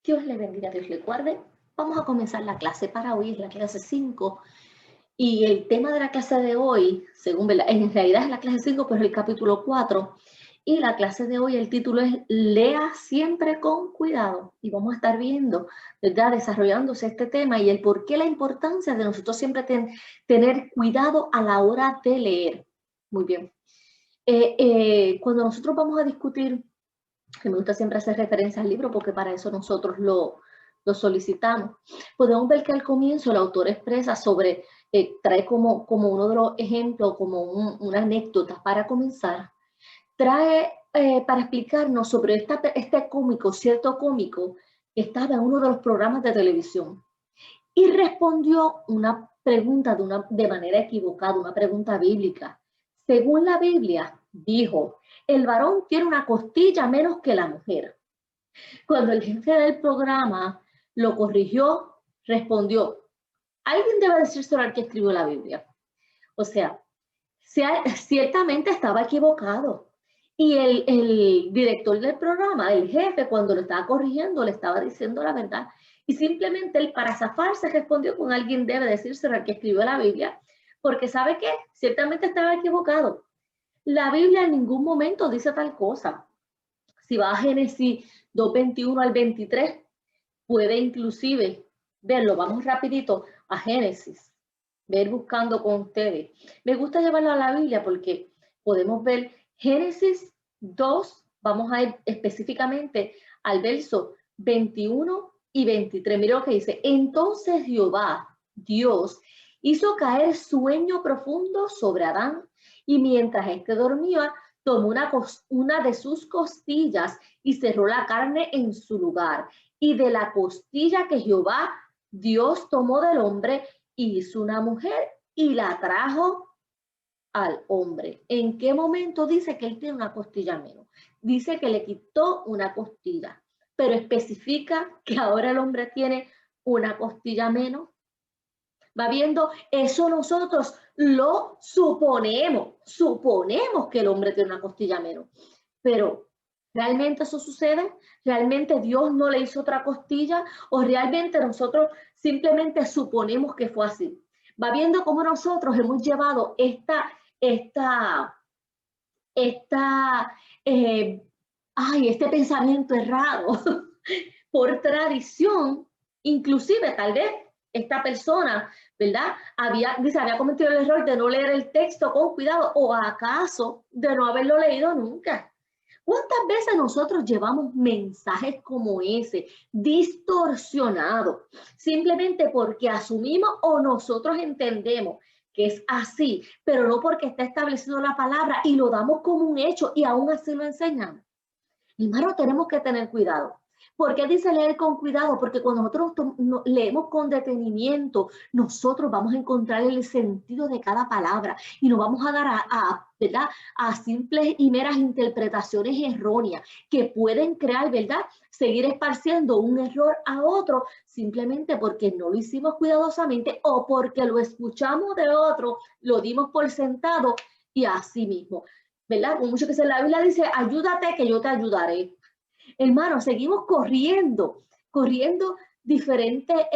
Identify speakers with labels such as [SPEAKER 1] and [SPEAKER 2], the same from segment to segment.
[SPEAKER 1] Dios le bendiga, Dios le guarde. Vamos a comenzar la clase para hoy, es la clase 5. Y el tema de la clase de hoy, según en realidad es la clase 5, pero es el capítulo 4. Y la clase de hoy, el título es Lea siempre con cuidado. Y vamos a estar viendo, ¿verdad?, desarrollándose este tema y el por qué la importancia de nosotros siempre tener cuidado a la hora de leer. Muy bien. Cuando nosotros vamos a discutir, me gusta siempre hacer referencia al libro porque para eso nosotros lo solicitamos. Podemos ver que al comienzo el autor expresa sobre, trae como uno de los ejemplos, como una anécdota para comenzar, trae para explicarnos sobre este cómico, cierto cómico, que estaba en uno de los programas de televisión y respondió una pregunta de manera equivocada, una pregunta bíblica. Según la Biblia, dijo, el varón tiene una costilla menos que la mujer. Cuando el jefe del programa lo corrigió, respondió, alguien debe decírselo al que escribió la Biblia. O sea, ciertamente estaba equivocado. Y el director del programa, el jefe, cuando lo estaba corrigiendo, le estaba diciendo la verdad. Y simplemente él, para zafarse, respondió con alguien debe decírselo al que escribió la Biblia, porque ¿sabe qué? Ciertamente estaba equivocado. La Biblia en ningún momento dice tal cosa. Si va a Génesis 2:21 al 23, puede inclusive verlo. Vamos rapidito a Génesis, ver buscando con ustedes. Me gusta llevarlo a la Biblia porque podemos ver Génesis 2, vamos a ir específicamente al verso 21 y 23. Mira lo que dice. Entonces Jehová, Dios, hizo caer sueño profundo sobre Adán y mientras éste dormía, tomó una de sus costillas y cerró la carne en su lugar. Y de la costilla que Jehová, Dios, tomó del hombre, hizo una mujer y la trajo al hombre. ¿En qué momento dice que él tiene una costilla menos? Dice que le quitó una costilla, pero especifica que ahora el hombre tiene una costilla menos. Va viendo, eso nosotros lo suponemos que el hombre tiene una costilla menos, pero ¿realmente eso sucede? ¿Realmente Dios no le hizo otra costilla? ¿O realmente nosotros simplemente suponemos que fue así? Va viendo cómo nosotros hemos llevado este pensamiento errado por tradición, inclusive tal vez esta persona, ¿verdad? Había cometido el error de no leer el texto con cuidado o acaso de no haberlo leído nunca. ¿Cuántas veces nosotros llevamos mensajes como ese, distorsionados, simplemente porque asumimos o nosotros entendemos que es así, pero no porque está establecido la palabra y lo damos como un hecho y aún así lo enseñamos? Hermano, tenemos que tener cuidado. ¿Por qué dice leer con cuidado? Porque cuando nosotros leemos con detenimiento, nosotros vamos a encontrar el sentido de cada palabra y nos vamos a dar ¿verdad?, a simples y meras interpretaciones erróneas que pueden crear, ¿verdad?, seguir esparciendo un error a otro simplemente porque no lo hicimos cuidadosamente o porque lo escuchamos de otro, lo dimos por sentado y así mismo, ¿verdad? Como mucho que la Biblia dice, ayúdate que yo te ayudaré. Hermano, seguimos corriendo diferentes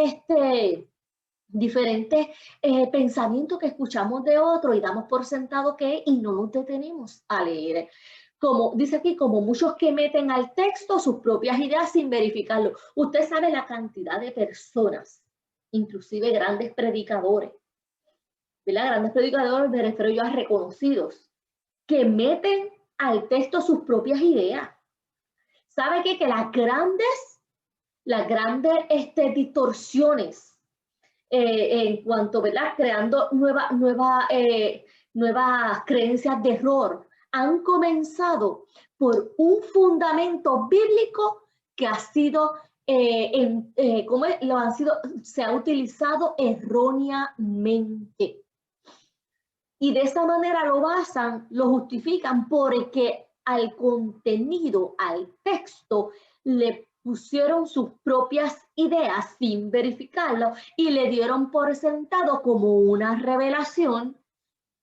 [SPEAKER 1] pensamientos que escuchamos de otro y damos por sentado que es y no nos detenemos a leer. Como dice aquí, como muchos que meten al texto sus propias ideas sin verificarlo. Usted sabe la cantidad de personas, inclusive grandes predicadores, ¿verdad? Grandes predicadores me refiero yo a reconocidos, que meten al texto sus propias ideas. ¿Sabe qué? Que las grandes distorsiones en cuanto, ¿verdad?, creando nuevas creencias de error, han comenzado por un fundamento bíblico que ha sido, se ha utilizado erróneamente. Y de esa manera lo basan, lo justifican porque al contenido, al texto, le pusieron sus propias ideas sin verificarlo y le dieron por sentado como una revelación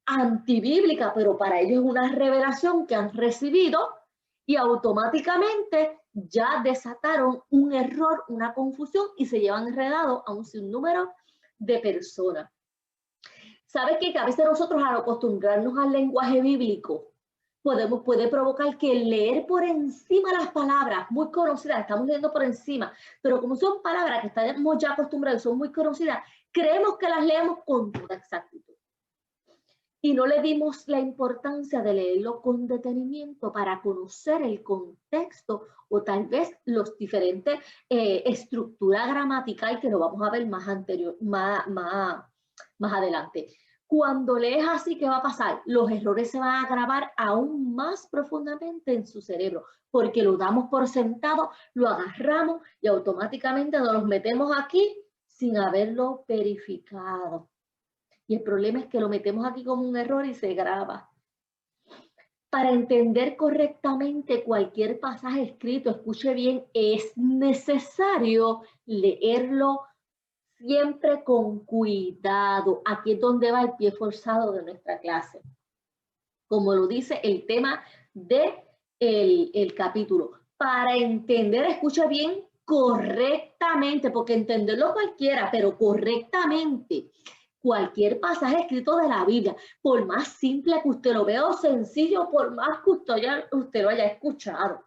[SPEAKER 1] antibíblica, pero para ellos es una revelación que han recibido y automáticamente ya desataron un error, una confusión y se llevan enredado a un sinnúmero de personas. ¿Sabes qué? Que a veces nosotros al acostumbrarnos al lenguaje bíblico puede provocar que leer por encima las palabras muy conocidas, estamos leyendo por encima, pero como son palabras que estamos ya acostumbrados, son muy conocidas, creemos que las leemos con toda exactitud. Y no le dimos la importancia de leerlo con detenimiento para conocer el contexto o tal vez los diferentes estructura gramatical que lo vamos a ver más adelante. Cuando lees así, ¿qué va a pasar? Los errores se van a grabar aún más profundamente en su cerebro, porque lo damos por sentado, lo agarramos y automáticamente nos los metemos aquí sin haberlo verificado. Y el problema es que lo metemos aquí como un error y se graba. Para entender correctamente cualquier pasaje escrito, escuche bien, es necesario leerlo siempre con cuidado. Aquí es donde va el pie forzado de nuestra clase. Como lo dice el tema del capítulo. Para entender, escucha bien, correctamente, porque entenderlo cualquiera, pero correctamente, cualquier pasaje escrito de la Biblia, por más simple que usted lo vea o sencillo, por más que usted lo haya escuchado,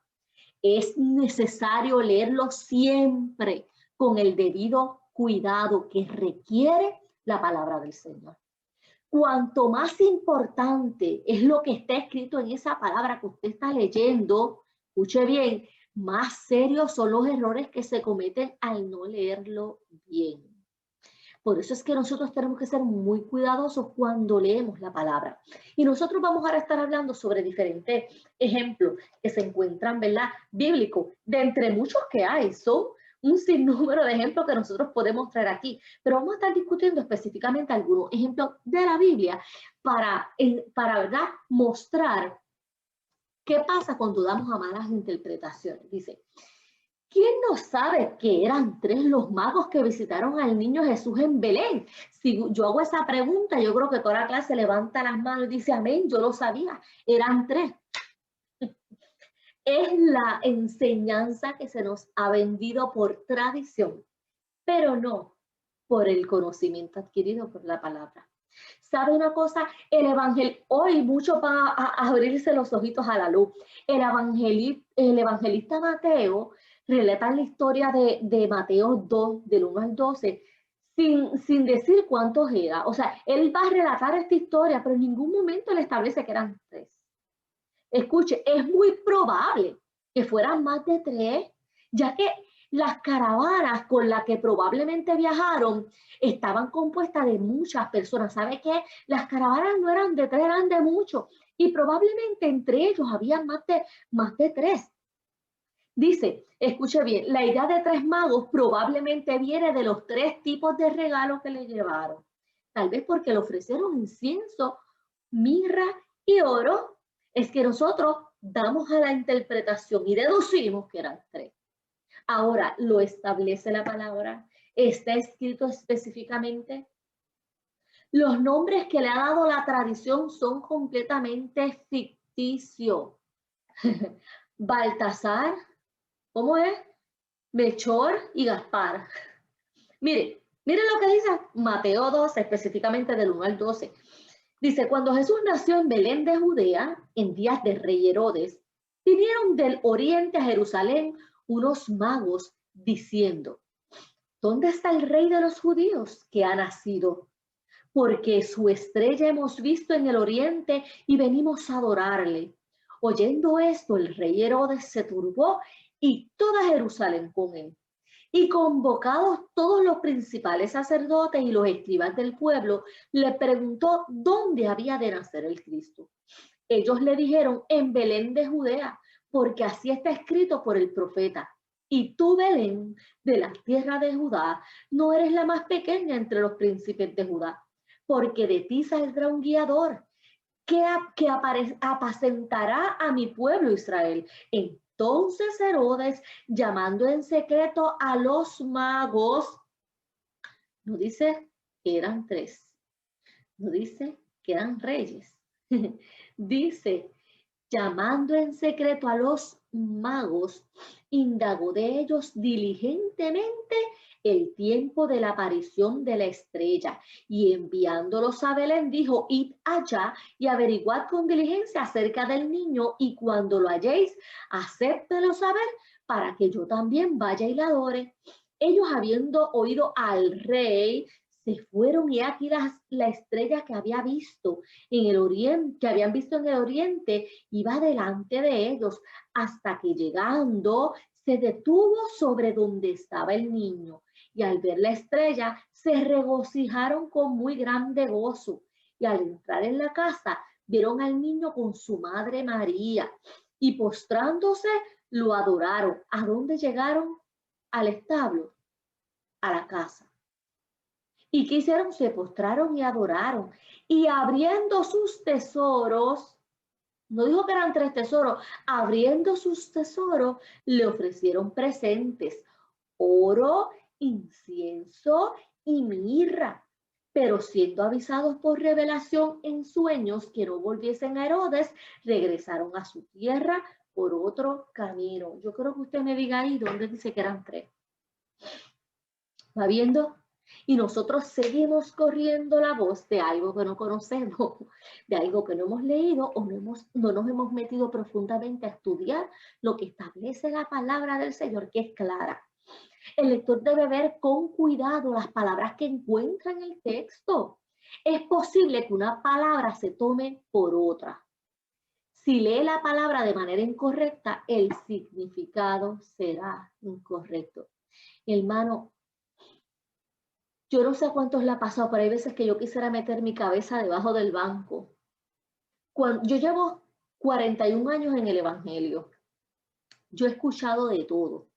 [SPEAKER 1] es necesario leerlo siempre con el debido cuidado que requiere la palabra del Señor. Cuanto más importante es lo que está escrito en esa palabra que usted está leyendo, escuche bien, más serios son los errores que se cometen al no leerlo bien. Por eso es que nosotros tenemos que ser muy cuidadosos cuando leemos la palabra. Y nosotros vamos a estar hablando sobre diferentes ejemplos que se encuentran, ¿verdad? Bíblicos, de entre muchos que hay. Son un sinnúmero de ejemplos que nosotros podemos traer aquí. Pero vamos a estar discutiendo específicamente algunos ejemplos de la Biblia para ¿verdad? Mostrar qué pasa cuando damos a malas interpretaciones. Dice, ¿quién no sabe que eran 3 los magos que visitaron al niño Jesús en Belén? Si yo hago esa pregunta, yo creo que toda la clase levanta las manos y dice, amén, yo lo sabía, eran 3. Es la enseñanza que se nos ha vendido por tradición, pero no por el conocimiento adquirido por la palabra. ¿Sabe una cosa? El evangelio, hoy mucho va a abrirse los ojitos a la luz. El evangelista Mateo relata la historia de Mateo 2, del 1 al 12, sin decir cuántos era. O sea, él va a relatar esta historia, pero en ningún momento le establece que eran 3. Escuche, es muy probable que fueran más de 3, ya que las caravanas con las que probablemente viajaron estaban compuestas de muchas personas. ¿Sabe qué? Las caravanas no eran de 3, eran de muchos. Y probablemente entre ellos había más de 3. Dice, escuche bien, la idea de 3 magos probablemente viene de los 3 tipos de regalos que le llevaron. Tal vez porque le ofrecieron incienso, mirra y oro. Es que nosotros damos a la interpretación y deducimos que eran 3. Ahora, ¿lo establece la palabra? ¿Está escrito específicamente? Los nombres que le ha dado la tradición son completamente ficticios. Baltasar, ¿cómo es? Melchor y Gaspar. Mire lo que dice Mateo 12, específicamente del 1 al 12. Dice, cuando Jesús nació en Belén de Judea, en días de rey Herodes, vinieron del oriente a Jerusalén unos magos diciendo, ¿dónde está el rey de los judíos que ha nacido? Porque su estrella hemos visto en el oriente y venimos a adorarle. Oyendo esto, el rey Herodes se turbó y toda Jerusalén con él. Y convocados todos los principales sacerdotes y los escribas del pueblo, le preguntó dónde había de nacer el Cristo. Ellos le dijeron, en Belén de Judea, porque así está escrito por el profeta. Y tú, Belén, de la tierra de Judá, no eres la más pequeña entre los príncipes de Judá, porque de ti saldrá un guiador que apacentará a mi pueblo Israel. Entonces Herodes, llamando en secreto a los magos, no dice que eran 3, no dice que eran reyes, dice, llamando en secreto a los magos, indagó de ellos diligentemente el tiempo de la aparición de la estrella, y enviándolos a Belén dijo: id allá y averiguad con diligencia acerca del niño, y cuando lo halléis, hacédmelo saber, para que yo también vaya y la adore. Ellos, habiendo oído al rey, se fueron, y aquí la estrella que había visto en el oriente, que habían visto en el oriente, iba delante de ellos, hasta que llegando se detuvo sobre donde estaba el niño. Y al ver la estrella, se regocijaron con muy grande gozo. Y al entrar en la casa, vieron al niño con su madre María, y postrándose, lo adoraron. ¿A dónde llegaron? Al establo, a la casa. ¿Y qué hicieron? Se postraron y adoraron. Y abriendo sus tesoros, no dijo que eran 3 tesoros, abriendo sus tesoros, le ofrecieron presentes: oro, incienso y mirra. Pero siendo avisados por revelación en sueños que no volviesen a Herodes, regresaron a su tierra por otro camino. Yo creo que usted me diga ahí dónde dice que eran 3. ¿Va viendo? Y nosotros seguimos corriendo la voz de algo que no conocemos, de algo que no hemos leído, o no nos hemos metido profundamente a estudiar lo que establece la palabra del Señor, que es clara. El lector debe ver con cuidado las palabras que encuentra en el texto. Es posible que una palabra se tome por otra. Si lee la palabra de manera incorrecta, el significado será incorrecto. Hermano, yo no sé a cuántos le ha pasado, pero hay veces que yo quisiera meter mi cabeza debajo del banco. Yo llevo 41 años en el Evangelio. Yo he escuchado de todo.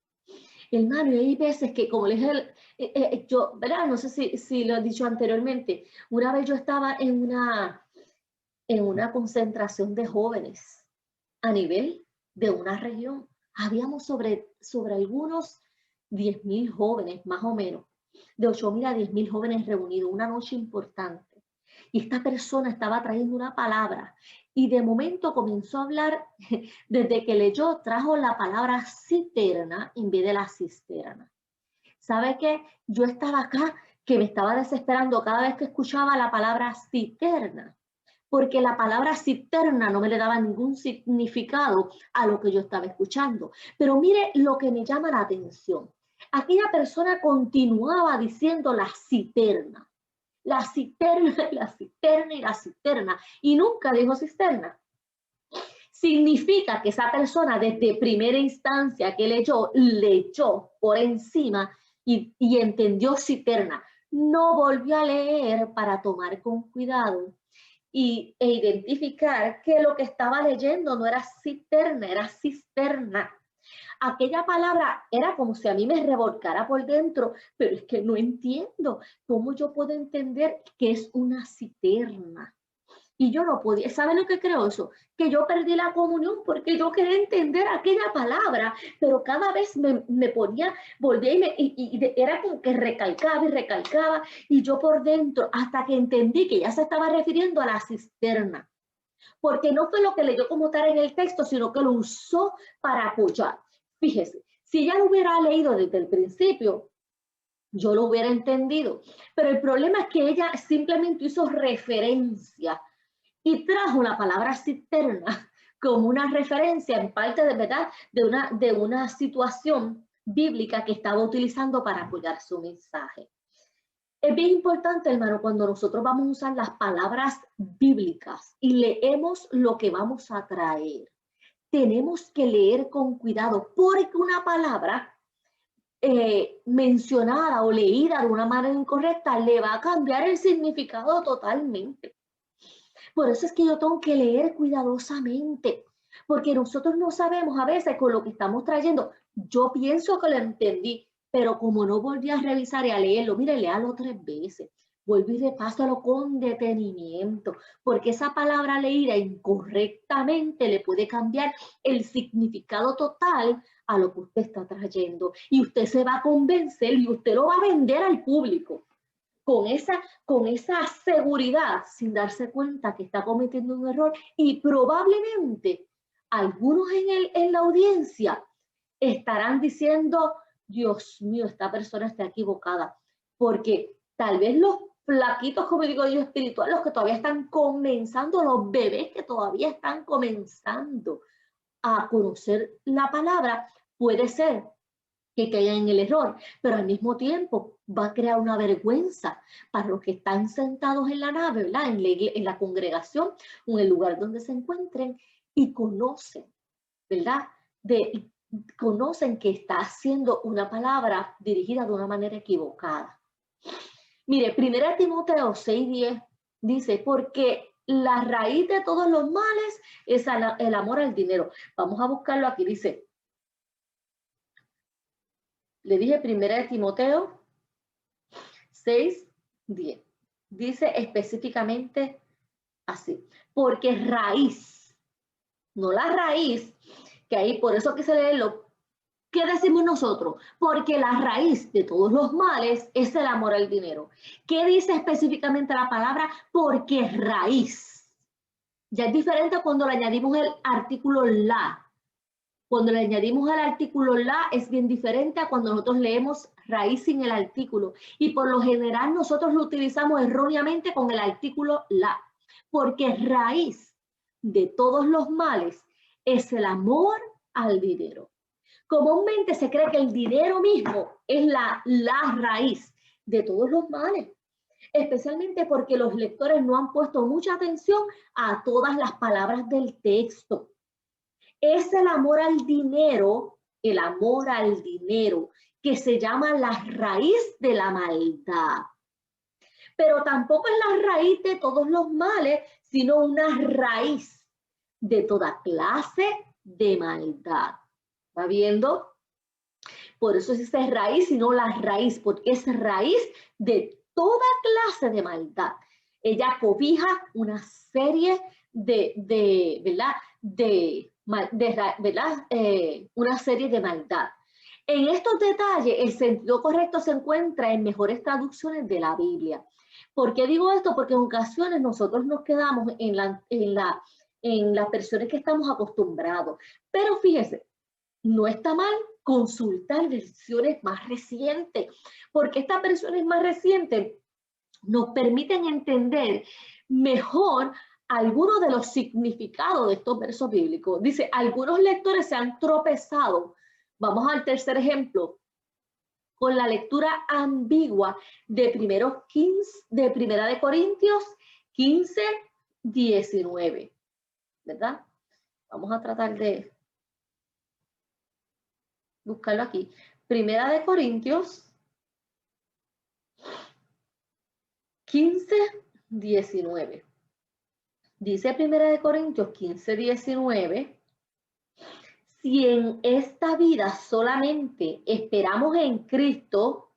[SPEAKER 1] Hermano, y hay veces que, como les dije, yo, ¿verdad? No sé si lo he dicho anteriormente. Una vez yo estaba en una concentración de jóvenes a nivel de una región. Habíamos sobre algunos 10,000 jóvenes, más o menos. De 8,000 a 10,000 jóvenes reunidos, una noche importante. Y esta persona estaba trayendo una palabra, y de momento comenzó a hablar, desde que leyó, trajo la palabra citerna en vez de la cisterna. ¿Sabe qué? Yo estaba acá, que me estaba desesperando cada vez que escuchaba la palabra citerna, porque la palabra cisterna no me le daba ningún significado a lo que yo estaba escuchando. Pero mire lo que me llama la atención. Aquella persona continuaba diciendo la cisterna, la cisterna, la cisterna y la cisterna, y nunca dijo cisterna. Significa que esa persona, desde primera instancia que leyó por encima y entendió cisterna. No volvió a leer para tomar con cuidado e identificar que lo que estaba leyendo no era cisterna, era cisterna. Aquella palabra era como si a mí me revolcara por dentro, pero es que no entiendo cómo yo puedo entender que es una cisterna. Y yo no podía, ¿sabe lo que creo eso? Que yo perdí la comunión porque yo quería entender aquella palabra, pero cada vez me ponía, volvía y era como que recalcaba, y yo por dentro, hasta que entendí que ya se estaba refiriendo a la cisterna. Porque no fue lo que leyó como tal en el texto, sino que lo usó para apoyar. Fíjese, si ella lo hubiera leído desde el principio, yo lo hubiera entendido. Pero el problema es que ella simplemente hizo referencia y trajo la palabra cisterna como una referencia, en parte de verdad, de una situación bíblica que estaba utilizando para apoyar su mensaje. Es bien importante, hermano, cuando nosotros vamos a usar las palabras bíblicas y leemos lo que vamos a traer, tenemos que leer con cuidado, porque una palabra mencionada o leída de una manera incorrecta le va a cambiar el significado totalmente. Por eso es que yo tengo que leer cuidadosamente, porque nosotros no sabemos a veces con lo que estamos trayendo. Yo pienso que lo entendí, pero como no volví a revisar y a leerlo, mire, léalo 3 veces. Vuelve y repásalo con detenimiento, porque esa palabra leída incorrectamente le puede cambiar el significado total a lo que usted está trayendo. Y usted se va a convencer y usted lo va a vender al público con esa seguridad, sin darse cuenta que está cometiendo un error, y probablemente algunos en la audiencia estarán diciendo, Dios mío, esta persona está equivocada, porque tal vez los flaquitos, como digo yo, espirituales, los que todavía están comenzando, los bebés que todavía están comenzando a conocer la palabra, puede ser que caigan en el error, pero al mismo tiempo va a crear una vergüenza para los que están sentados en la nave, ¿verdad? En la congregación o en el lugar donde se encuentren y conocen, ¿verdad? Conocen que está haciendo una palabra dirigida de una manera equivocada. Mire, 1 Timoteo 6:10 dice, porque la raíz de todos los males es el amor al dinero. Vamos a buscarlo aquí, dice, le dije 1 Timoteo 6:10. Dice específicamente así, porque raíz, no la raíz, que ahí por eso quise leerlo. ¿Qué decimos nosotros? Porque la raíz de todos los males es el amor al dinero. ¿Qué dice específicamente la palabra? Porque raíz. Ya es diferente cuando le añadimos el artículo la. Cuando le añadimos el artículo la es bien diferente a cuando nosotros leemos raíz sin el artículo. Y por lo general nosotros lo utilizamos erróneamente con el artículo la. Porque raíz de todos los males es el amor al dinero. Comúnmente se cree que el dinero mismo es la raíz de todos los males, especialmente porque los lectores no han puesto mucha atención a todas las palabras del texto. Es el amor al dinero, que se llama la raíz de la maldad. Pero tampoco es la raíz de todos los males, sino una raíz de toda clase de maldad. ¿Va viendo? Por eso dice raíz y no la raíz, porque es raíz de toda clase de maldad. Ella cobija una serie una serie de maldad. En estos detalles, el sentido correcto se encuentra en mejores traducciones de la Biblia. ¿Por qué digo esto? Porque en ocasiones nosotros nos quedamos en las versiones que estamos acostumbrados. Pero fíjese, no está mal consultar versiones más recientes, porque estas versiones más recientes nos permiten entender mejor algunos de los significados de estos versos bíblicos. Dice, algunos lectores se han tropezado. Vamos al tercer ejemplo, con la lectura ambigua de Primera de Corintios 15:19, ¿verdad? Vamos a tratar de buscarlo aquí. Primera de Corintios 15:19. Dice Primera de Corintios 15:19, si en esta vida solamente esperamos en Cristo,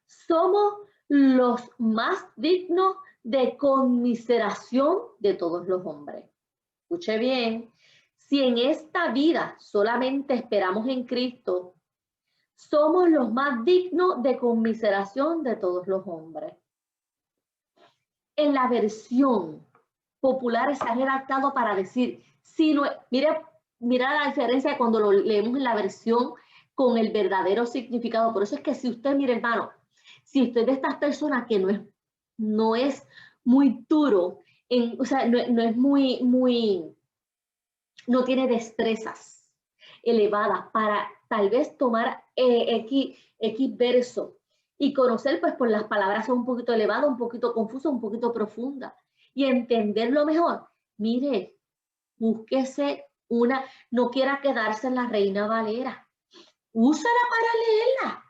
[SPEAKER 1] somos los más dignos de conmiseración de todos los hombres. Escuche bien, si en esta vida solamente esperamos en Cristo, somos los más dignos de conmiseración de todos los hombres. En la versión popular se ha redactado para decir, si no, mira la diferencia de cuando lo leemos en la versión con el verdadero significado. Por eso es que si usted, mire hermano, si usted es de estas personas que no es muy duro, o sea, no es no tiene destrezas elevadas para tal vez tomar X verso y conocer, pues por las palabras son un poquito elevadas, un poquito confusas, un poquito profundas, y entenderlo mejor. Mire, búsquese no quiera quedarse en la Reina Valera, úsala para leerla,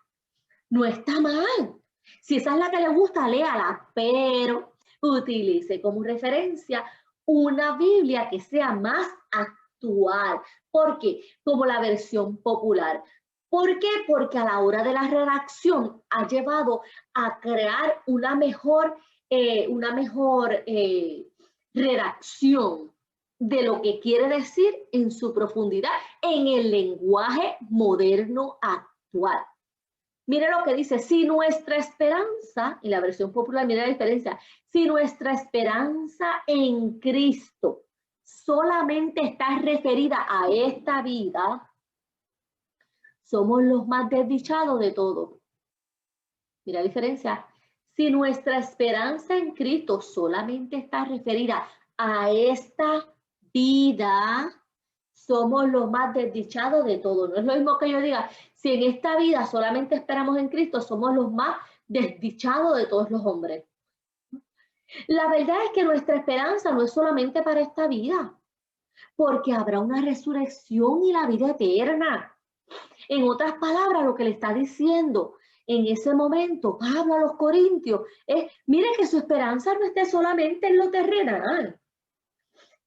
[SPEAKER 1] no está mal. Si esa es la que le gusta, léala, pero utilice como referencia una Biblia que sea más actual. ¿Por qué? Como la versión popular. ¿Por qué? Porque a la hora de la redacción ha llevado a crear una mejor redacción de lo que quiere decir en su profundidad en el lenguaje moderno actual. Mire lo que dice, si nuestra esperanza, en la versión popular, mire la diferencia, si nuestra esperanza en Cristo solamente está referida a esta vida, somos los más desdichados de todos. Mira la diferencia. Si nuestra esperanza en Cristo solamente está referida a esta vida, somos los más desdichados de todos. No es lo mismo que yo diga, si en esta vida solamente esperamos en Cristo, somos los más desdichados de todos los hombres. La verdad es que nuestra esperanza no es solamente para esta vida, porque habrá una resurrección y la vida eterna. En otras palabras, lo que le está diciendo en ese momento Pablo a los Corintios es, mire que su esperanza no esté solamente en lo terrenal,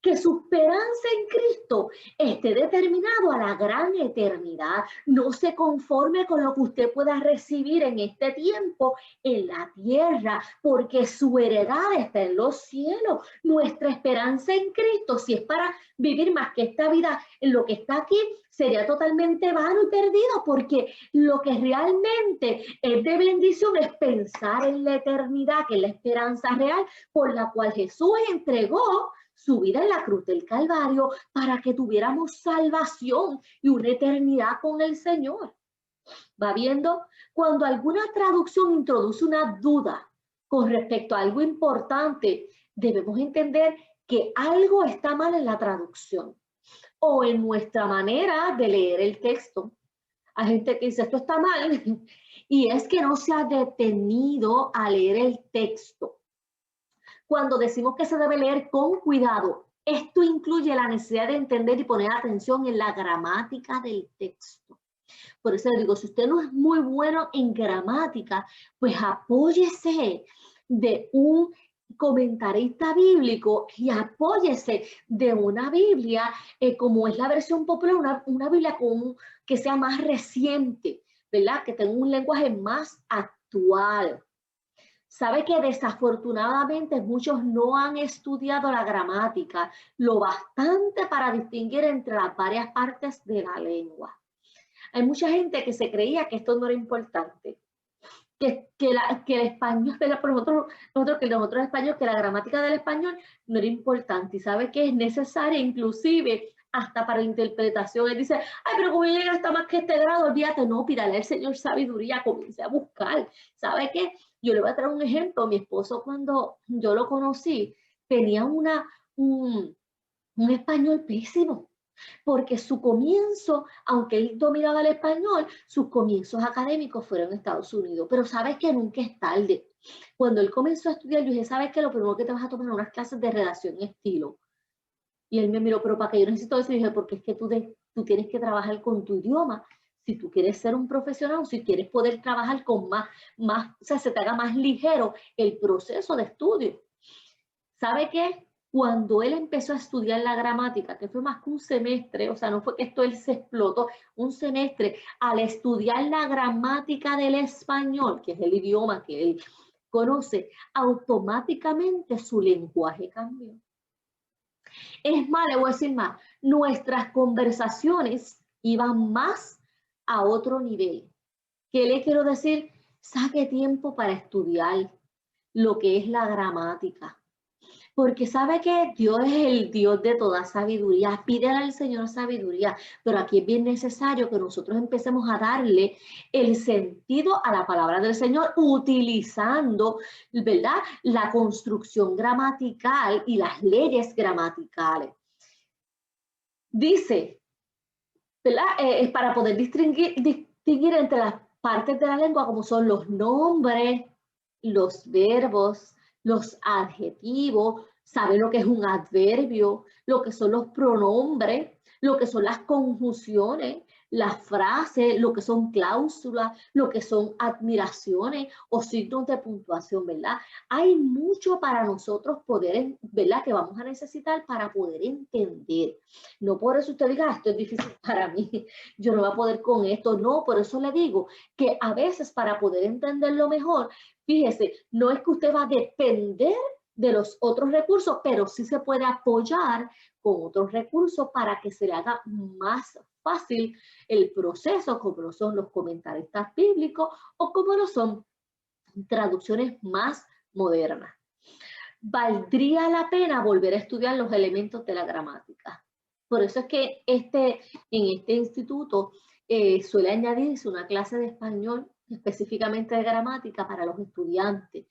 [SPEAKER 1] que su esperanza en Cristo esté determinado a la gran eternidad. No se conforme con lo que usted pueda recibir en este tiempo en la tierra, porque su heredad está en los cielos. Nuestra esperanza en Cristo, si es para vivir más que esta vida, en lo que está aquí, sería totalmente vano y perdido, porque lo que realmente es de bendición es pensar en la eternidad, que es la esperanza real por la cual Jesús entregó su vida en la cruz del Calvario para que tuviéramos salvación y una eternidad con el Señor. ¿Va viendo? Cuando alguna traducción introduce una duda con respecto a algo importante, debemos entender que algo está mal en la traducción o en nuestra manera de leer el texto. Hay gente que dice, esto está mal, y es que no se ha detenido a leer el texto. Cuando decimos que se debe leer con cuidado, esto incluye la necesidad de entender y poner atención en la gramática del texto. Por eso le digo, si usted no es muy bueno en gramática, pues apóyese de un comentarista bíblico y apóyese de una Biblia, como es la versión popular, una Biblia que sea más reciente, ¿verdad? Que tenga un lenguaje más actual. Sabe que desafortunadamente muchos no han estudiado la gramática lo bastante para distinguir entre las varias partes de la lengua. Hay mucha gente que se creía que esto no era importante, que el español, por nosotros español, que la gramática del español no era importante. Y sabe que es necesaria inclusive hasta para interpretación. Él dice, ay, pero como llega hasta más que este grado, olvídate, no, pídale al Señor sabiduría, comience a buscar. ¿Sabe qué? Yo le voy a traer un ejemplo. Mi esposo, cuando yo lo conocí, tenía un español pésimo, porque su comienzo, aunque él dominaba el español, sus comienzos académicos fueron en Estados Unidos. Pero sabes que nunca es tarde. Cuando él comenzó a estudiar, yo dije, ¿sabes qué? Lo primero que te vas a tomar unas clases de redacción y estilo. Y él me miró, pero ¿para qué yo necesito eso? Y dije, porque es que tú tienes que trabajar con tu idioma. Si tú quieres ser un profesional, si quieres poder trabajar con más, o sea, se te haga más ligero el proceso de estudio. ¿Sabe qué? Cuando él empezó a estudiar la gramática, que fue más que un semestre, o sea, no fue que esto él se explotó, un semestre, al estudiar la gramática del español, que es el idioma que él conoce, automáticamente su lenguaje cambió. Es más, le voy a decir más, nuestras conversaciones iban más a otro nivel. ¿Qué le quiero decir? Saque tiempo para estudiar lo que es la gramática. Porque sabe que Dios es el Dios de toda sabiduría. Pídele al Señor sabiduría, pero aquí es bien necesario que nosotros empecemos a darle el sentido a la palabra del Señor utilizando, ¿verdad?, la construcción gramatical y las leyes gramaticales. Dice, ¿verdad?, para poder distinguir entre las partes de la lengua como son los nombres, los verbos, los adjetivos, sabe lo que es un adverbio, lo que son los pronombres, lo que son las conjunciones, las frases, lo que son cláusulas, lo que son admiraciones o signos de puntuación, ¿verdad? Hay mucho para nosotros poder, ¿verdad?, que vamos a necesitar para poder entender. No por eso usted diga, esto es difícil para mí, yo no voy a poder con esto. No, por eso le digo que a veces para poder entenderlo mejor, fíjese, no es que usted va a depender de los otros recursos, pero sí se puede apoyar con otros recursos para que se le haga más fácil el proceso, como lo son los comentaristas bíblicos o como lo son traducciones más modernas. valdría la pena volver a estudiar los elementos de la gramática. Por eso es que en este instituto suele añadirse una clase de español específicamente de gramática para los estudiantes.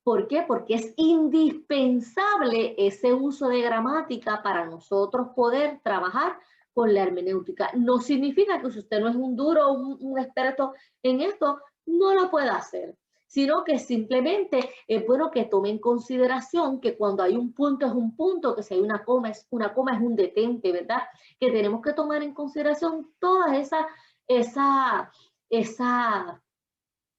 [SPEAKER 1] ¿Por qué? Porque es indispensable ese uso de gramática para nosotros poder trabajar con la hermenéutica. No significa que si usted no es un duro, un experto en esto, no lo pueda hacer, sino que simplemente es bueno que tome en consideración que cuando hay un punto es un punto, que si hay una coma es un detente, ¿verdad? Que tenemos que tomar en consideración todas esas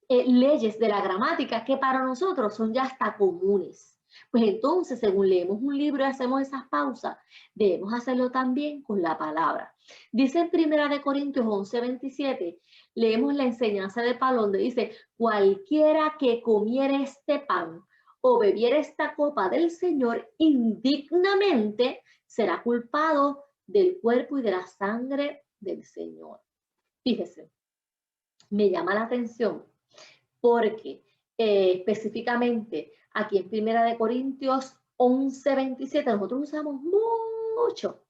[SPEAKER 1] leyes de la gramática que para nosotros son ya hasta comunes. Pues entonces, según leemos un libro y hacemos esas pausas, debemos hacerlo también con la palabra. Dice en 1 Corintios 11:27, leemos la enseñanza de Pablo donde dice, cualquiera que comiere este pan o bebiera esta copa del Señor indignamente será culpado del cuerpo y de la sangre del Señor. Fíjese, me llama la atención porque específicamente aquí en 1 Corintios 11:27 nosotros usamos mucho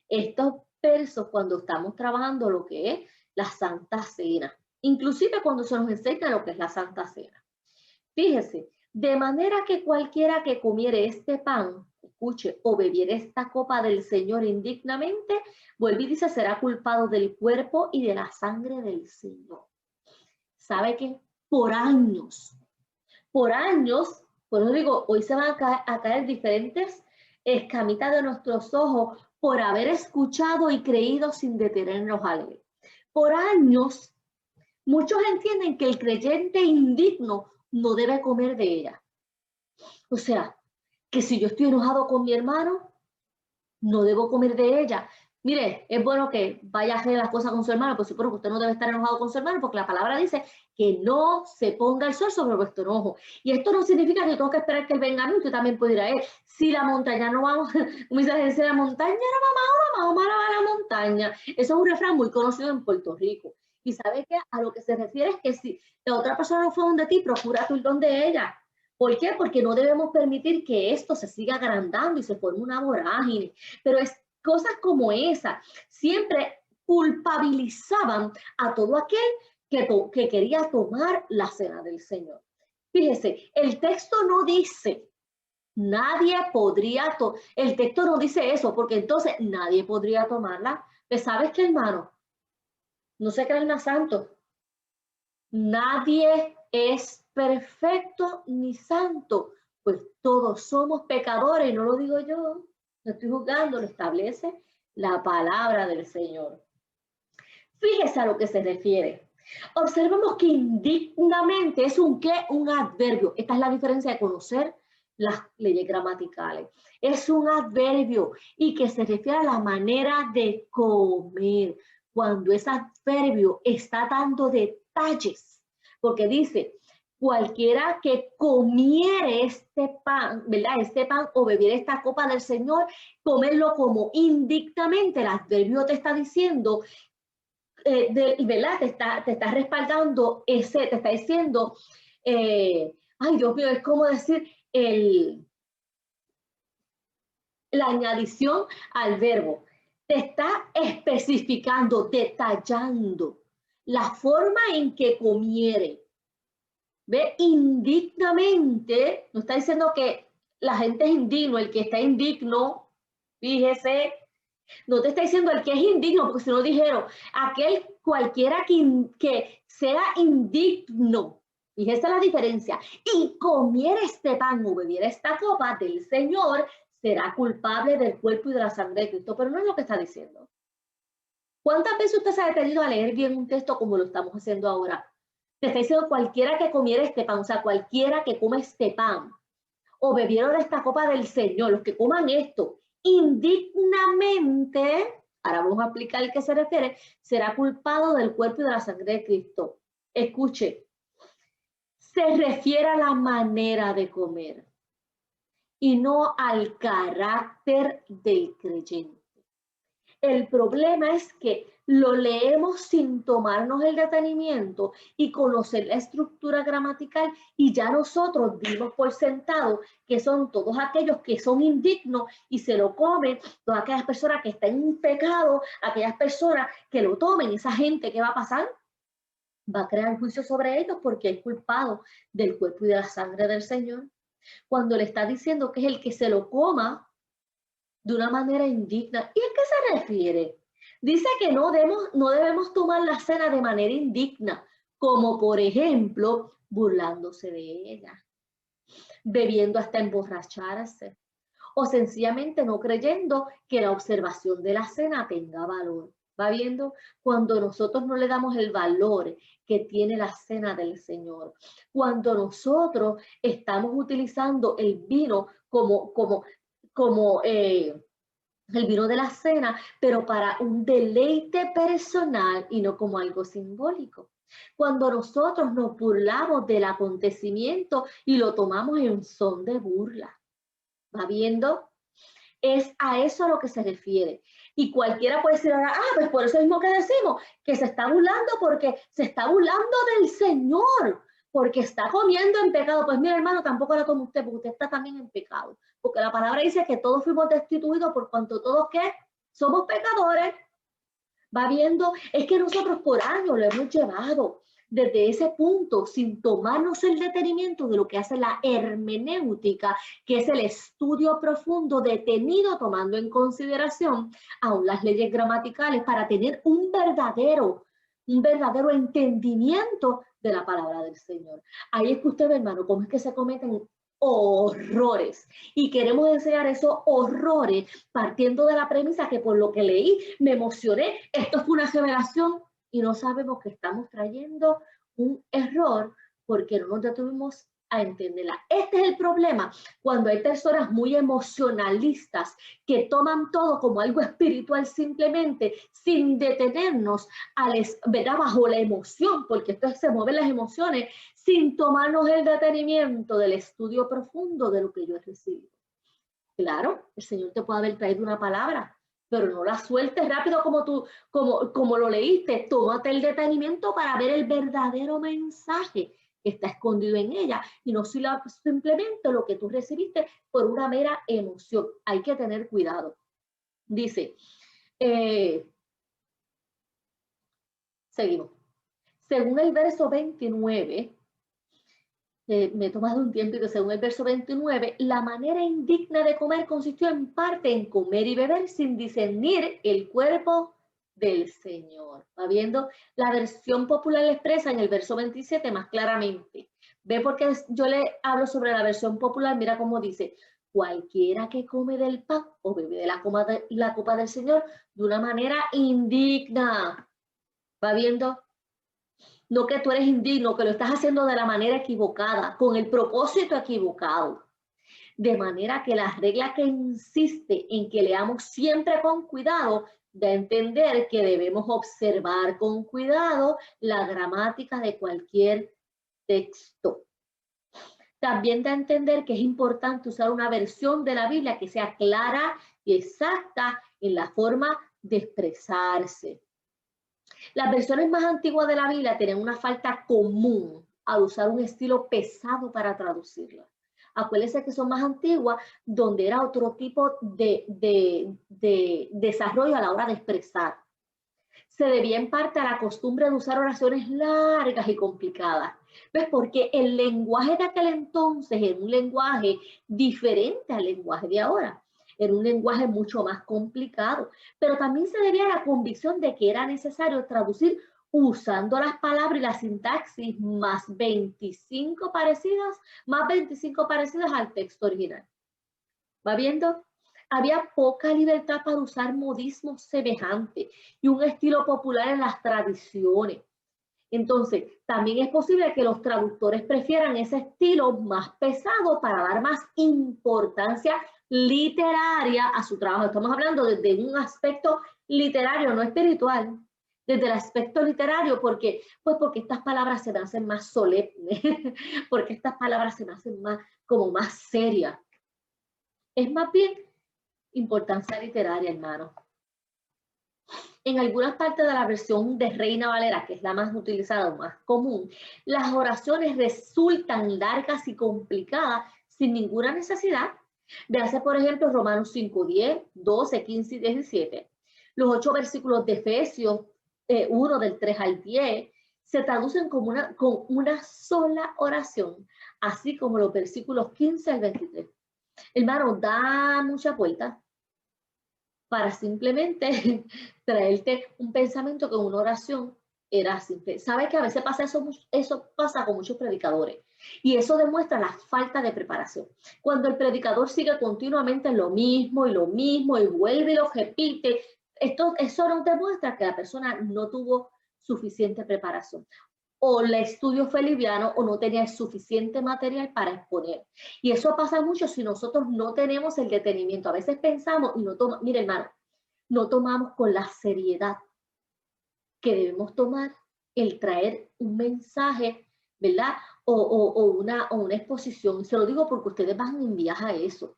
[SPEAKER 1] estos versos cuando estamos trabajando lo que es la Santa Cena, inclusive cuando se nos enseña lo que es la Santa Cena. Fíjese, de manera que cualquiera que comiere este pan, escuche, o bebiere esta copa del Señor indignamente, vuelve y dice, será culpado del cuerpo y de la sangre del Señor. ¿Sabe qué? Por años, por eso digo, hoy se van a caer diferentes escamitas de nuestros ojos por haber escuchado y creído sin detenernos a leer. Por años, muchos entienden que el creyente indigno no debe comer de ella. O sea, que si yo estoy enojado con mi hermano, no debo comer de ella. Mire, es bueno que vaya a hacer las cosas con su hermano, por supuesto que usted no debe estar enojado con su hermano, porque la palabra dice que no se ponga el sol sobre vuestro enojo. Y esto no significa que yo tengo que esperar que él venga a mí, usted también puede ir a él. Si la montaña no va, como dice la montaña no va, Mahoma va a la montaña. Eso es un refrán muy conocido en Puerto Rico. Y sabe que a lo que se refiere es que si la otra persona no fue donde ti, procura tú ir donde ella. ¿Por qué? Porque no debemos permitir que esto se siga agrandando y se forme una vorágine. Pero es cosas como esa. Siempre culpabilizaban a todo aquel que quería tomar la cena del Señor. Fíjese, el texto no dice, nadie podría, el texto no dice eso, porque entonces nadie podría tomarla. Pues, ¿sabes qué, hermano? No se crean más santos. Nadie es perfecto ni santo, pues todos somos pecadores, y no lo digo yo, no estoy juzgando, lo establece la palabra del Señor. Fíjese a lo que se refiere. Observemos que indignamente es un adverbio. Esta es la diferencia de conocer las leyes gramaticales. Es un adverbio y que se refiere a la manera de comer. Cuando ese adverbio está dando detalles, porque dice, cualquiera que comiere este pan, ¿verdad? Este pan o bebiera esta copa del Señor, comerlo como indignamente. El adverbio te está diciendo, ¿verdad? Te está respaldando te está diciendo, ay Dios mío, es como decir la añadición al verbo. Te está especificando, detallando la forma en que comiere. ¿Ve? Indignamente, no está diciendo que la gente es indigno, el que está indigno, fíjese, no te está diciendo el que es indigno, porque si no dijeron, cualquiera que sea indigno, fíjese la diferencia, y comiera este pan o bebiera esta copa del Señor, será culpable del cuerpo y de la sangre de Cristo. Pero no es lo que está diciendo. ¿Cuántas veces usted se ha detenido a leer bien un texto como lo estamos haciendo ahora? Te está diciendo cualquiera que comiera este pan, o sea, cualquiera que coma este pan o bebiera de esta copa del Señor, los que coman esto indignamente, ahora vamos a explicar el que se refiere, será culpado del cuerpo y de la sangre de Cristo. Escuche, se refiere a la manera de comer y no al carácter del creyente. El problema es que lo leemos sin tomarnos el detenimiento y conocer la estructura gramatical, y ya nosotros dimos por sentado que son todos aquellos que son indignos y se lo comen, todas aquellas personas que están en pecado, aquellas personas que lo tomen, esa gente, ¿qué va a pasar? Va a crear juicio sobre ellos porque es culpado del cuerpo y de la sangre del Señor. Cuando le está diciendo que es el que se lo coma de una manera indigna. ¿Y a qué se refiere? Dice que no debemos tomar la cena de manera indigna, como por ejemplo, burlándose de ella, bebiendo hasta emborracharse, o sencillamente no creyendo que la observación de la cena tenga valor. ¿Va viendo? Cuando nosotros no le damos el valor que tiene la cena del Señor, cuando nosotros estamos utilizando el vino como el vino de la cena, pero para un deleite personal y no como algo simbólico. Cuando nosotros nos burlamos del acontecimiento y lo tomamos en son de burla. ¿Va viendo? Es a eso a lo que se refiere. Y cualquiera puede decir ahora, pues por eso mismo que decimos, que se está burlando porque se está burlando del Señor, porque está comiendo en pecado. Pues mira, hermano, tampoco la come usted, porque usted está también en pecado. Porque la palabra dice que todos fuimos destituidos por cuanto todos, ¿qué? Somos pecadores. Va viendo, es que nosotros por años lo hemos llevado desde ese punto sin tomarnos el detenimiento de lo que hace la hermenéutica, que es el estudio profundo, detenido, tomando en consideración aún las leyes gramaticales para tener un verdadero entendimiento de la palabra del Señor. Ahí es que usted ve, hermano, cómo es que se cometen horrores, y queremos enseñar esos horrores partiendo de la premisa que por lo que leí me emocioné, esto fue una revelación, y no sabemos que estamos trayendo un error porque no nos detuvimos a entenderla. Este es el problema cuando hay personas muy emocionalistas que toman todo como algo espiritual simplemente sin detenernos ¿verdad? Bajo la emoción, porque esto se mueven las emociones, sin tomarnos el detenimiento del estudio profundo de lo que yo he recibido. Claro, el Señor te puede haber traído una palabra, pero no la sueltes rápido como lo leíste. Tómate el detenimiento para ver el verdadero mensaje que está escondido en ella, y no simplemente lo que tú recibiste por una mera emoción. Hay que tener cuidado. Dice, seguimos. Según el verso 29, me he tomado un tiempo, que según el verso 29, la manera indigna de comer consistió en parte en comer y beber sin discernir el cuerpo del Señor. ¿Va viendo? La versión popular le expresa en el verso 27 más claramente. Ve porque yo le hablo sobre la versión popular, mira cómo dice: cualquiera que come del pan o bebe de la copa del Señor de una manera indigna. ¿Va viendo? No que tú eres indigno, que lo estás haciendo de la manera equivocada, con el propósito equivocado. De manera que la regla que insiste en que leamos siempre con cuidado da a entender que debemos observar con cuidado la gramática de cualquier texto. También da a entender que es importante usar una versión de la Biblia que sea clara y exacta en la forma de expresarse. Las versiones más antiguas de la Biblia tenían una falta común al usar un estilo pesado para traducirla. Acuérdense que son más antiguas, donde era otro tipo de desarrollo a la hora de expresar. Se debía en parte a la costumbre de usar oraciones largas y complicadas. ¿Ves? Porque el lenguaje de aquel entonces era un lenguaje diferente al lenguaje de ahora. Era un lenguaje mucho más complicado, pero también se debía a la convicción de que era necesario traducir usando las palabras y la sintaxis más 25 parecidas al texto original. ¿Va viendo? Había poca libertad para usar modismos semejantes y un estilo popular en las tradiciones. Entonces, también es posible que los traductores prefieran ese estilo más pesado para dar más importancia literaria a su trabajo. Estamos hablando desde un aspecto literario, no espiritual, desde el aspecto literario, porque estas palabras se me hacen más solemnes, porque estas palabras se me hacen más serias. Es más bien importancia literaria, hermano. En algunas partes de la versión de Reina Valera, que es la más utilizada o más común, las oraciones resultan largas y complicadas sin ninguna necesidad. Véase, por ejemplo, Romanos 5, 10, 12, 15 y 17. Los 8 versículos de Efesios 1 del 3 al 10 se traducen con una sola oración, así como los versículos 15 al 23. Hermano, da mucha vuelta para simplemente traerte un pensamiento que una oración era simple. ¿Sabes que a veces pasa eso pasa con muchos predicadores? Y eso demuestra la falta de preparación. Cuando el predicador sigue continuamente lo mismo y vuelve y lo repite, eso nos demuestra que la persona no tuvo suficiente preparación. O el estudio fue liviano o no tenía suficiente material para exponer. Y eso pasa mucho si nosotros no tenemos el detenimiento. A veces pensamos y no tomamos, mire hermano, no tomamos con la seriedad que debemos tomar el traer un mensaje, ¿verdad? O una exposición. Se lo digo porque ustedes van en viaje a eso.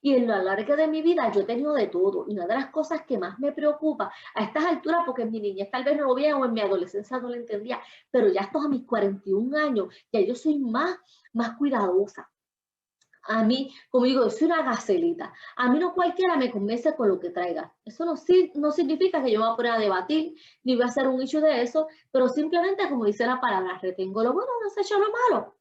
[SPEAKER 1] Y en lo largo de mi vida yo he tenido de todo. Y una de las cosas que más me preocupa a estas alturas, porque en mi niñez tal vez no lo veía o en mi adolescencia no lo entendía, pero ya estos a mis 41 años, ya yo soy más cuidadosa. A mí, como digo, yo soy una gacelita. A mí no cualquiera me convence con lo que traiga. Eso no significa que yo me voy a poner a debatir, ni voy a hacer un hecho de eso, pero simplemente, como dice la palabra, retengo lo bueno, desecho lo malo,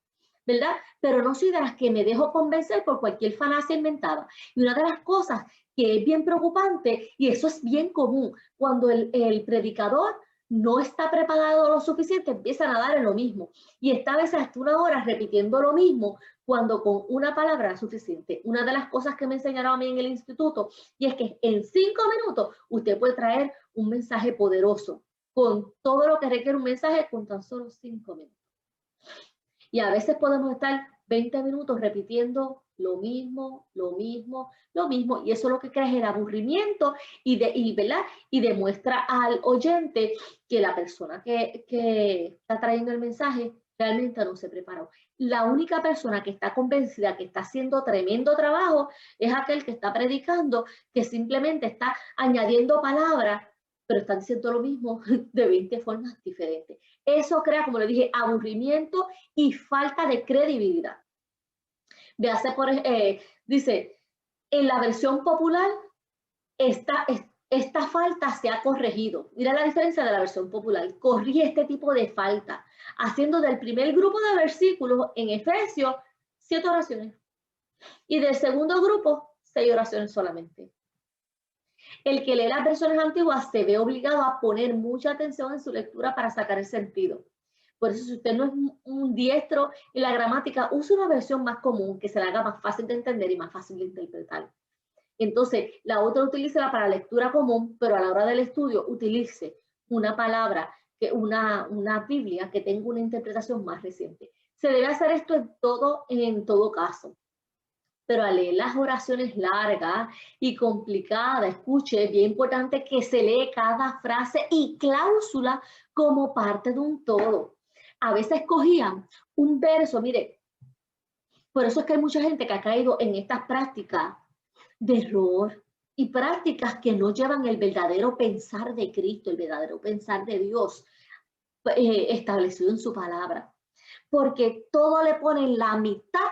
[SPEAKER 1] ¿verdad? Pero no soy de las que me dejo convencer por cualquier falacia inventada. Y una de las cosas que es bien preocupante, y eso es bien común, cuando el predicador no está preparado lo suficiente, empiezan a dar en lo mismo. Y está a veces hasta 1 hora repitiendo lo mismo, cuando con una palabra es suficiente. Una de las cosas que me enseñaron a mí en el instituto, y es que en 5 minutos usted puede traer un mensaje poderoso, con todo lo que requiere un mensaje con tan solo 5 minutos. Y a veces podemos estar 20 minutos repitiendo lo mismo, y eso lo que crea es el aburrimiento ¿verdad? Y demuestra al oyente que la persona que está trayendo el mensaje realmente no se preparó. La única persona que está convencida que está haciendo tremendo trabajo es aquel que está predicando, que simplemente está añadiendo palabras, pero están diciendo lo mismo de 20 formas diferentes. Eso crea, como le dije, aburrimiento y falta de credibilidad. Dice, en la versión popular, esta falta se ha corregido. Mira la diferencia de la versión popular. Corrige este tipo de falta, haciendo del primer grupo de versículos en Efesios 7 oraciones y del segundo grupo 6 oraciones solamente. El que lee las versiones antiguas se ve obligado a poner mucha atención en su lectura para sacar el sentido. Por eso, si usted no es un diestro en la gramática, use una versión más común que se la haga más fácil de entender y más fácil de interpretar. Entonces, la otra utilícela para lectura común, pero a la hora del estudio utilice una palabra, una Biblia que tenga una interpretación más reciente. Se debe hacer esto en todo caso. Pero al leer las oraciones largas y complicadas, escuche, es bien importante que se lee cada frase y cláusula como parte de un todo. A veces cogían un verso, mire, por eso es que hay mucha gente que ha caído en estas prácticas de error y prácticas que no llevan el verdadero pensar de Cristo, el verdadero pensar de Dios establecido en su palabra. Porque todo le ponen la mitad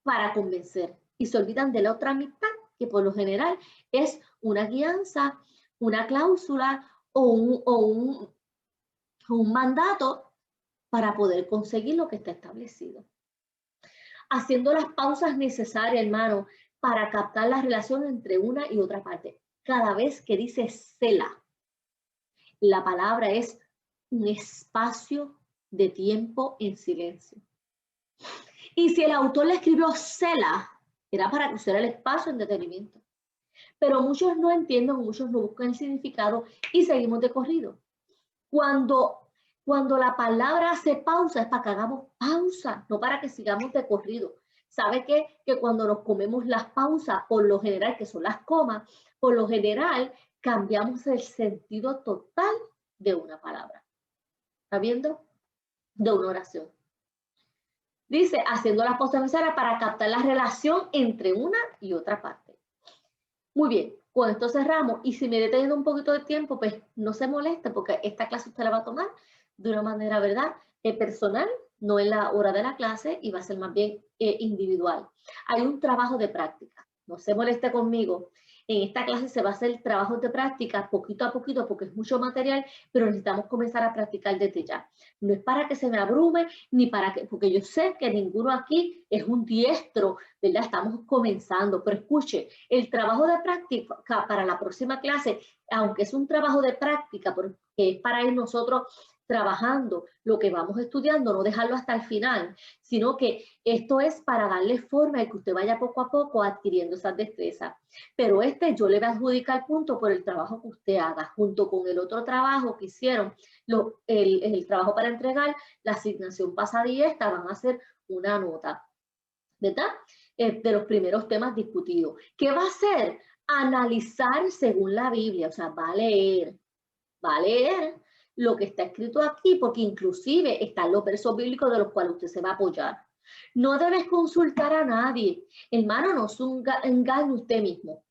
[SPEAKER 1] para convencer y se olvidan de la otra mitad, que por lo general es una guianza, una cláusula o un mandato para poder conseguir lo que está establecido. Haciendo las pausas necesarias, hermano, para captar la relación entre una y otra parte. Cada vez que dice Selah, la palabra es un espacio de tiempo en silencio. Y si el autor le escribió Selah, era para que usara el espacio en detenimiento. Pero muchos no entienden, muchos no buscan el significado y seguimos de corrido. Cuando la palabra hace pausa es para que hagamos pausa, no para que sigamos de corrido. ¿Sabe qué? Que cuando nos comemos las pausas, por lo general, que son las comas, por lo general cambiamos el sentido total de una palabra. ¿Está viendo? De una oración. Dice, haciendo las pausas necesarias para captar la relación entre una y otra parte. Muy bien, Con esto cerramos y si me he detenido un poquito de tiempo, pues no se moleste porque esta clase usted la va a tomar de una manera, ¿verdad? Personal, no en la hora de la clase y va a ser más bien individual. Hay un trabajo de práctica, no se moleste conmigo. En esta clase se va a hacer trabajo de práctica poquito a poquito porque es mucho material, pero necesitamos comenzar a practicar desde ya. No es para que se me abrume, ni para que, porque yo sé que ninguno aquí es un diestro, ¿verdad? Estamos comenzando, pero escuche, el trabajo de práctica para la próxima clase, aunque es un trabajo de práctica, porque es para ir nosotros trabajando lo que vamos estudiando, no dejarlo hasta el final, sino que esto es para darle forma y que usted vaya poco a poco adquiriendo esas destrezas. Pero yo le voy a adjudicar punto por el trabajo que usted haga, junto con el otro trabajo que hicieron, el trabajo para entregar, la asignación pasada y esta van a hacer una nota, ¿verdad? De los primeros temas discutidos. ¿Qué va a hacer? Analizar según la Biblia, o sea, va a leer lo que está escrito aquí, porque inclusive están los versos bíblicos de los cuales usted se va a apoyar. No debes consultar a nadie. Hermano, no se engañe usted mismo.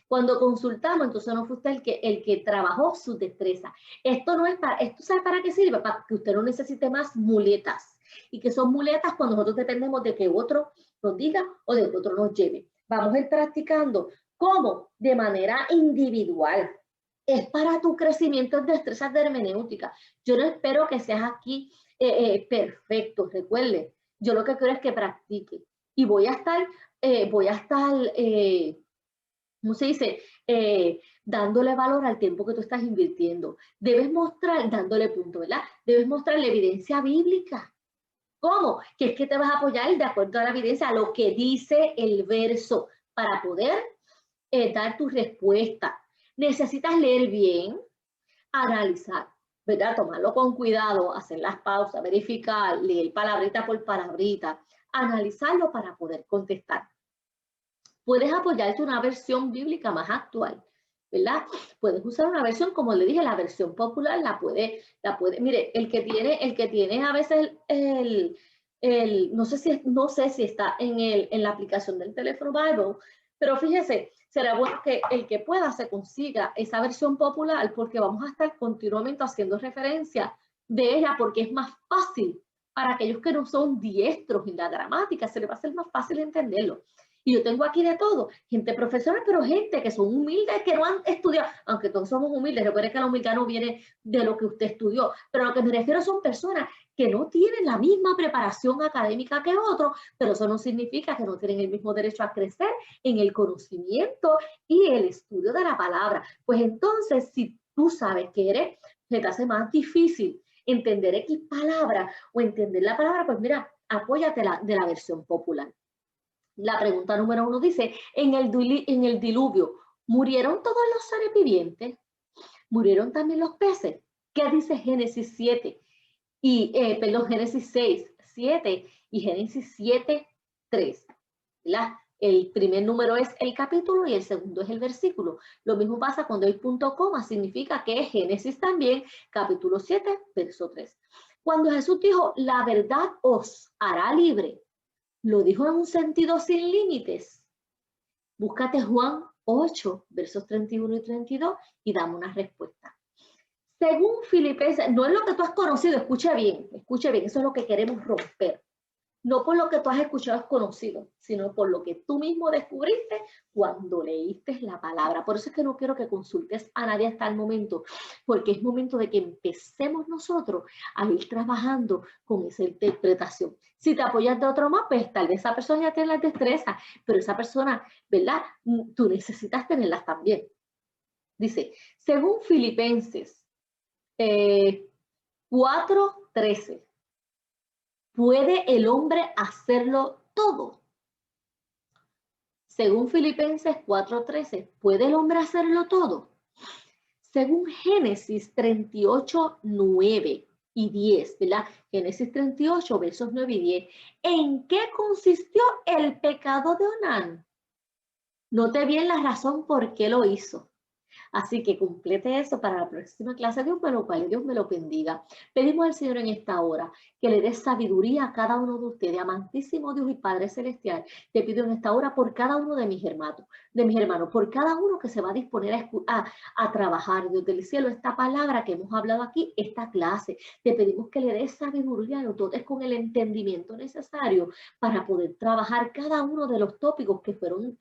[SPEAKER 1] Cuando consultamos, entonces no fue usted el que trabajó su destreza. Esto no es para, esto ¿sabe para qué sirve? Para que usted no necesite más muletas. Y que son muletas cuando nosotros dependemos de que otro nos diga o de que otro nos lleve. Vamos a ir practicando. ¿Cómo? De manera individual. Es para tu crecimiento de destrezas de hermenéutica. Yo no espero que seas aquí perfecto, recuerde. Yo lo que quiero es que practique. Y voy a estar ¿cómo se dice? Dándole valor al tiempo que tú estás invirtiendo. Debes mostrar, dándole punto, ¿verdad? Debes mostrar la evidencia bíblica. ¿Cómo? Que es que te vas a apoyar de acuerdo a la evidencia, a lo que dice el verso, para poder dar tu respuesta. Necesitas leer bien, analizar, ¿verdad? Tomarlo con cuidado, hacer las pausas, verificar, leer palabrita por palabrita, analizarlo para poder contestar. Puedes apoyarte una versión bíblica más actual, ¿verdad? Puedes usar una versión, como le dije, la versión popular la puede, mire, el que tiene a veces no sé si está en la aplicación del teléfono Bible, pero fíjese, será bueno que el que pueda se consiga esa versión popular porque vamos a estar continuamente haciendo referencia de ella porque es más fácil para aquellos que no son diestros en la gramática, se les va a hacer más fácil entenderlo. Y yo tengo aquí de todo, gente profesora, pero gente que son humildes, que no han estudiado, aunque todos somos humildes, recuerden que la humildad no viene de lo que usted estudió, pero a lo que me refiero son personas que no tienen la misma preparación académica que otros, pero eso no significa que no tienen el mismo derecho a crecer en el conocimiento y el estudio de la palabra. Pues entonces, si tú sabes que se te hace más difícil entender X palabra o entender la palabra, pues mira, apóyate de la versión popular. La pregunta número 1 dice, en el diluvio, ¿murieron todos los seres vivientes? ¿Murieron también los peces? ¿Qué dice Génesis 7? Génesis 6, 7 y Génesis 7, 3. El primer número es el capítulo y el segundo es el versículo. Lo mismo pasa cuando hay punto coma, significa que es Génesis también, capítulo 7, verso 3. Cuando Jesús dijo, la verdad os hará libre, lo dijo en un sentido sin límites. Búscate Juan 8, versos 31 y 32 y dame una respuesta. Según Filipenses, no es lo que tú has conocido, escucha bien, eso es lo que queremos romper. No por lo que tú has escuchado es conocido, sino por lo que tú mismo descubriste cuando leíste la palabra. Por eso es que no quiero que consultes a nadie hasta el momento, porque es momento de que empecemos nosotros a ir trabajando con esa interpretación. Si te apoyas de otro más, pues tal vez esa persona ya tiene las destrezas, pero esa persona, ¿verdad? Tú necesitas tenerlas también. Dice, según Filipenses 4:13, ¿puede el hombre hacerlo todo? Según Filipenses 4:13, ¿puede el hombre hacerlo todo? Según Génesis 38, 9 y 10, ¿verdad? Génesis 38, versos 9 y 10. ¿En qué consistió el pecado de Onán? Note bien la razón por qué lo hizo. Así que complete eso para la próxima clase. Dios me lo cual, Dios me lo bendiga. Pedimos al Señor en esta hora que le dé sabiduría a cada uno de ustedes. Amantísimo Dios y Padre Celestial, te pido en esta hora por cada uno de mis hermanos, por cada uno que se va a disponer a trabajar, Dios del cielo, esta palabra que hemos hablado aquí, esta clase. Te pedimos que le des sabiduría a los dotes con el entendimiento necesario para poder trabajar cada uno de los tópicos que fueron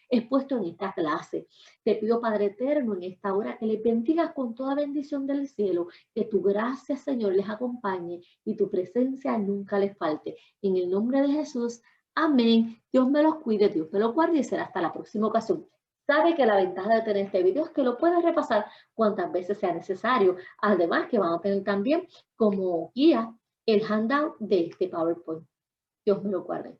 [SPEAKER 1] expuestos en esta clase. Te pido, Padre eterno, en esta hora que les bendigas con toda bendición del cielo, que tu gracia, Señor, les acompañe y tu presencia nunca les falte. En el nombre de Jesús, amén. Dios me los cuide, Dios me los guarde y será hasta la próxima ocasión. Sabe que la ventaja de tener este video es que lo puedes repasar cuantas veces sea necesario. Además que van a tener también como guía el handout de este PowerPoint. Dios me lo guarde.